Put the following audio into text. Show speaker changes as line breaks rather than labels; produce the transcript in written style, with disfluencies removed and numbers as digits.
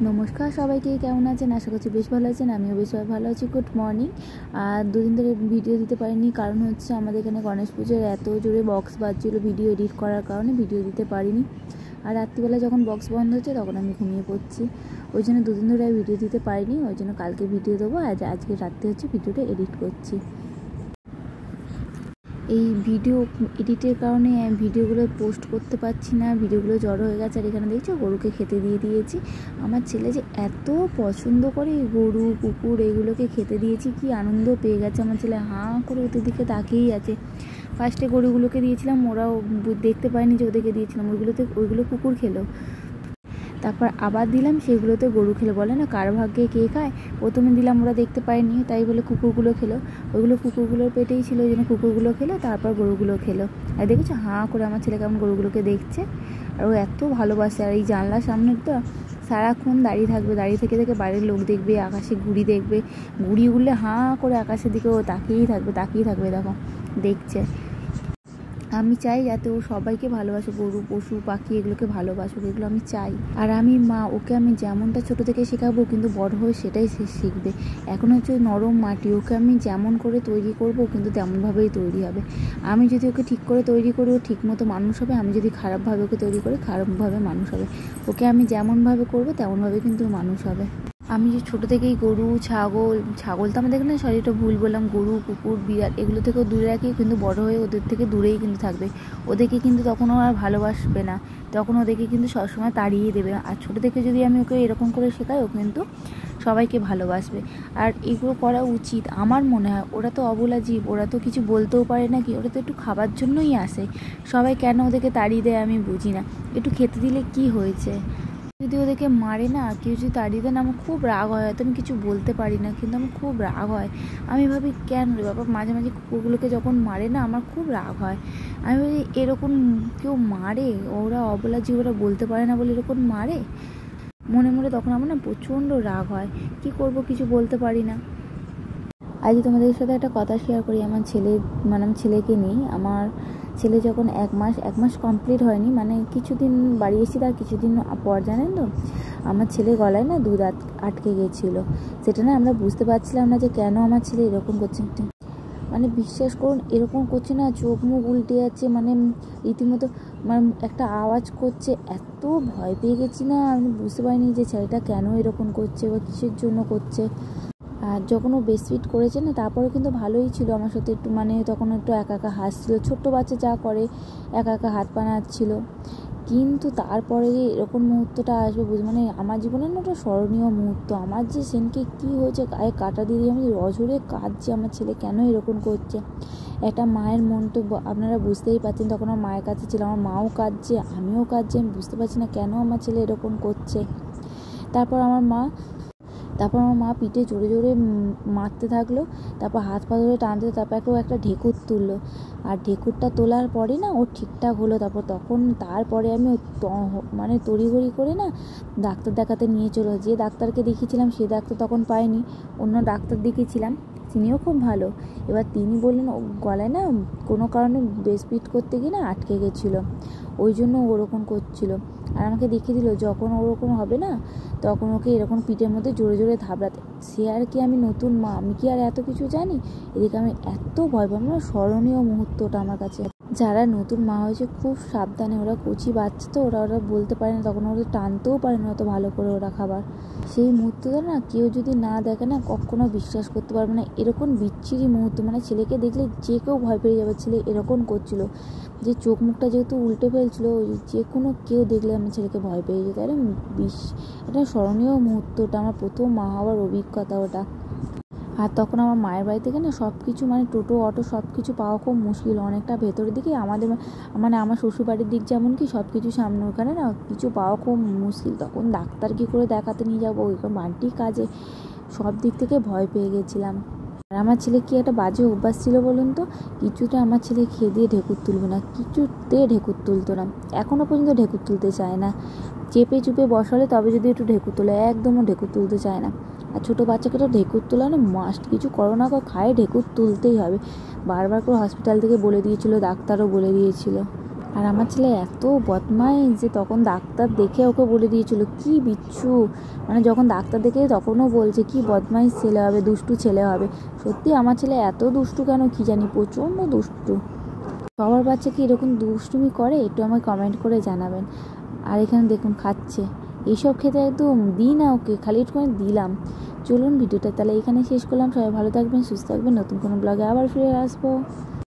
নমস্কার সবাইকে, কেমন আছেন? আশা করছি বেশ ভালো আছেন। আমিও বেশ ভালো আছি। Good morning. আর দুদিন ধরে ভিডিও দিতে পারিনি, কারণ হচ্ছে আমাদের এখানে গণেশ পুজোর এত জোরে বক্স বাজছিল, ভিডিও এডিট করার কারণে ভিডিও দিতে পারিনি। আর রাত্রিবেলা যখন বক্স বন্ধ হচ্ছে তখন আমি ঘুমিয়ে পড়ছি, ওই জন্য দুদিন ধরে ভিডিও দিতে পারিনি। ওই জন্য কালকে ভিডিও দেবো, আজকে রাত্রে হচ্ছে ভিডিওটা এডিট করছি। এই ভিডিও এডিটের কারণে ভিডিওগুলো পোস্ট করতে পারছি না, ভিডিওগুলো জড়ো হয়ে গেছে। আর এখানে দেখছো গরুকে খেতে দিয়ে দিয়েছি। আমার ছেলে যে এত পছন্দ করে গরু কুকুর এগুলোকে খেতে দিয়েছি, কি আনন্দ পেয়ে গেছে আমার ছেলে, হাঁ করে ওদের দিকে তাকিয়েই আছে। ফার্স্টে গরুগুলোকে দিয়েছিলাম, ওরাও দেখতে পায়নি যে ওদেরকে দিয়েছিলাম, ওইগুলো কুকুর খেলো। তারপর আবার দিলাম, সেগুলোতে গরু খেলো। বলে না কার ভাগ্যে কে খায়। প্রথমে দিলাম, ওরা দেখতে পায়নি, তাই বলে কুকুরগুলো খেলো। ওইগুলো কুকুরগুলোর পেটেই ছিল, ওই জন্য কুকুরগুলো খেলো, তারপর গরুগুলো খেলো। আর দেখেছো হাঁ করে আমার ছেলে কেমন গরুগুলোকে দেখছে, আর ও এত ভালোবাসে। আর এই জানলার সামনে তো সারাক্ষণ দাঁড়িয়ে থাকবে, দাঁড়িয়ে থেকে থেকে বাইরের লোক দেখবে, আকাশে ঘুড়ি দেখবে, ঘুড়ি উড়লে হাঁ করে আকাশের দিকে ও তাকিয়েই থাকবে। দেখো দেখছে। আমি চাই যাতে ও সবাইকে ভালোবাসে, গরু পশু পাখি এগুলোকে ভালোবাসুক, এগুলো আমি চাই। আর আমি মা, ওকে আমি যেমনটা ছোটো থেকে শেখাবো, কিন্তু বড় হয়ে সেটাই সে শিখবে। এখন হচ্ছে নরম মাটি, ওকে আমি যেমন করে তৈরি করব কিন্তু তেমনভাবেই তৈরি হবে। আমি যদি ওকে ঠিক করে তৈরি করি ও ঠিক মতো মানুষ হবে, আমি যদি খারাপভাবে ওকে তৈরি করি খারাপভাবে মানুষ হবে। ওকে আমি যেমনভাবে করবো তেমনভাবে কিন্তু মানুষ হবে। আমি যে ছোটো থেকেই গরু ছাগল তো আমাদের এখানে, সরি এটা ভুল বললাম, গরু কুকুর বিড়াল এগুলো থেকেও দূরে রাখি, কিন্তু বড় হয়ে ওদের থেকে দূরেই কিন্তু থাকবে। ওদেরকে কিন্তু তখন ও আর ভালোবাসবে না, তখন ওদেরকে কিন্তু সবসময় তাড়িয়ে দেবে। আর ছোটো থেকে যদি আমি ওকে এরকম করে শেখাই, ও কিন্তু সবাইকে ভালোবাসবে। আর এগুলো করা উচিত আমার মনে হয়। ওরা তো অবলা জীব, ওরা তো কিছু বলতেও পারে না, কি ওরা তো একটু খাবার জন্যই আসে। সবাই কেন ওদেরকে তাড়িয়ে দেয় আমি বুঝি না। একটু খেতে দিলে কি হয়েছে, যদি ওদেরকে মারে না, কেউ যদি তাড়িয়ে দেন, আমার খুব রাগ হয়। হয়তো আমি কিছু বলতে পারি না, কিন্তু আমার খুব রাগ হয়। আমি ভাবি কেন রে বাবা, মাঝে মাঝে কুকুরগুলোকে যখন মারে না, আমার খুব রাগ হয়। আমি ভাবি এরকম কেউ মারে, ওরা অবলা জীব, ওরা বলতে পারে না বলে এরকম মারে, মনে মনে তখন আমার না প্রচণ্ড রাগ হয়। কি করব, কিছু বলতে পারি না। আজ তোমাদের সাথে একটা কথা শেয়ার করি। আমার ছেলেকে নিয়ে। আমার ছেলে যখন এক মাস কমপ্লিট হয়নি, মানে কিছুদিন বাড়ি এসেছি, তার কিছুদিন পর জানেন তো আমার ছেলে গলায় না দুধ আটকে গিয়েছিল। সেটা না আমরা বুঝতে পারছিলাম না যে কেন আমার ছেলে এরকম করছে। মানে বিশ্বাস করুন, এরকম করছে না, চোখ মুখ উল্টে যাচ্ছে, মানে রীতিমতো মানে একটা আওয়াজ করছে। এত ভয় পেয়ে গেছি না, আমি বুঝতে পারিনি যে ছেলেটা কেন এরকম করছে বা কিসের জন্য করছে। আর যখন ও বেস্টফিট করেছে না, তারপরে কিন্তু ভালোই ছিল আমার সাথে, একটু মানে তখন একটু একা একা হাসছিল, ছোট্ট বাচ্চা যা করে একা একা হাত পা নাড়ছিল। কিন্তু তারপরে যে এরকম মুহূর্তটা আসবে মানে আমার জীবনের না একটা স্মরণীয় মুহূর্ত। আমার যে সেনকে কি হয়েছে, গায়ে কাটা দিয়ে আমি অঝরে কাঁদছি, আমার ছেলে কেন এরকম করছে। একটা মায়ের মন তো আপনারা বুঝতেই পারছেন, তখন আমার মায়ের কাছে ছিল, আমার মাও কাঁদছে, আমিও কাঁদছি। আমি বুঝতে পারছি না কেন আমার ছেলে এরকম করছে। তারপর আমার মা পিঠে জোরে জোরে মারতে থাকলো, তারপর হাত পা ধরে টানতে, তারপর একটা ঢেকুর তুললো। আর ঢেকুরটা তোলার পরে না ও ঠিকঠাক হলো। তারপরে আমি মানে তড়িঘড়ি করে না ডাক্তার দেখাতে নিয়ে চলো। যে ডাক্তারকে দেখিয়েছিলাম সে ডাক্তার তখন পাইনি, অন্য ডাক্তার দেখিয়েছিলাম, তিনিও খুব ভালো। এবার তিনি বললেন ও গলায় না কোনো কারণে ব্রেস্টফিড করতে গিয়ে না আটকে গেছিলো, ওই জন্য ওরকম করছিল। আর আমাকে দেখিয়ে দিল যখন ওরকম হবে না, তখন ওকে এরকম পিঠের মধ্যে জোরে জোরে থাবড়াতে। সে আর কি, আমি নতুন মা, আমি কি আর এত কিছু জানি। এদিকে আমি এত ভয় পাই, মানে স্মরণীয় মুহূর্তটা আমার কাছে। যারা নতুন মা হয়েছে খুব সাবধানে, ওরা কচি বাচ্চা তো, ওরা বলতে পারে না, তখন ওরা টানতেও পারে না অত ভালো করে ওরা খাবার। সেই মুহূর্তটা না কেউ যদি না দেখে না, কখনো বিশ্বাস করতে পারবে না। এরকম বিচ্ছিরি মুহূর্ত, মানে ছেলেকে দেখলে যে কেউ ভয় পেয়ে যাবে। ছেলে এরকম করছিল যে চোখ মুখটা যেহেতু উল্টে ফেলছিল, যে কোনো কেউ দেখলে আমার ছেলেকে ভয় পেয়ে যেত। এটা স্মরণীয় মুহূর্তটা, আমার প্রথম মা হওয়ার অভিজ্ঞতা ওটা। আর তখন আমার মায়ের বাড়ি থেকে না সব কিছু, মানে টোটো অটো সব কিছু পাওয়া খুব মুশকিল, অনেকটা ভেতরের দিকে। আমার শ্বশুরবাড়ির দিক যেমন কি সব কিছু সামনে, ওখানে না কিছু পাওয়া খুব মুশকিল। তখন ডাক্তার কী করে দেখাতে নিয়ে যাবো, ওইখানে বাড়ির কাজে সব দিক থেকে ভয় পেয়ে গেছিলাম। আর আমার ছেলে কি একটা বাজে অভ্যাস ছিল বলুন তো, কিছুতে আমার ছেলে খেয়ে দিয়ে ঢেকুর তুলবে না, কিছুতে ঢেকুর তুলতো না, এখনও পর্যন্ত ঢেকুর তুলতে চায় না। চেপে চুপে বসালে তবে যদি একটু ঢেকুর তোলে, একদমও ঢেকুর তুলতে চায় না। আর ছোটো বাচ্চাকে তো ঢেকুর তোলানো মাস্ট, কিছু করো না খায় ঢেকুর তুলতেই হবে। বারবার করে হসপিটাল থেকে বলে দিয়েছিল, ডাক্তারও বলে দিয়েছিল। আর আমার ছেলে এত বদমাইশ যে তখন ডাক্তার দেখে ওকে বলে দিয়েছিল কি বিচ্ছু, মানে যখন ডাক্তার দেখে তখনও বলছে কি বদমাইশ ছেলে হবে, দুষ্টু ছেলে হবে। সত্যি আমার ছেলে এত দুষ্টু কেন কি জানি, প্রচণ্ড দুষ্টু। সবার বাচ্চা কি এরকম দুষ্টুমি করে একটু আমায় কমেন্ট করে জানাবেন। আর এখানে দেখুন খাচ্ছে, এইসব খেতে একদম দিই না ওকে, খালি একটুখানি দিলাম। চলুন ভিডিওটা তাহলে এখানে শেষ করলাম। সবাই ভালো থাকবেন, সুস্থ থাকবেন, নতুন কোনো ব্লগে আবার ফিরে আসবো।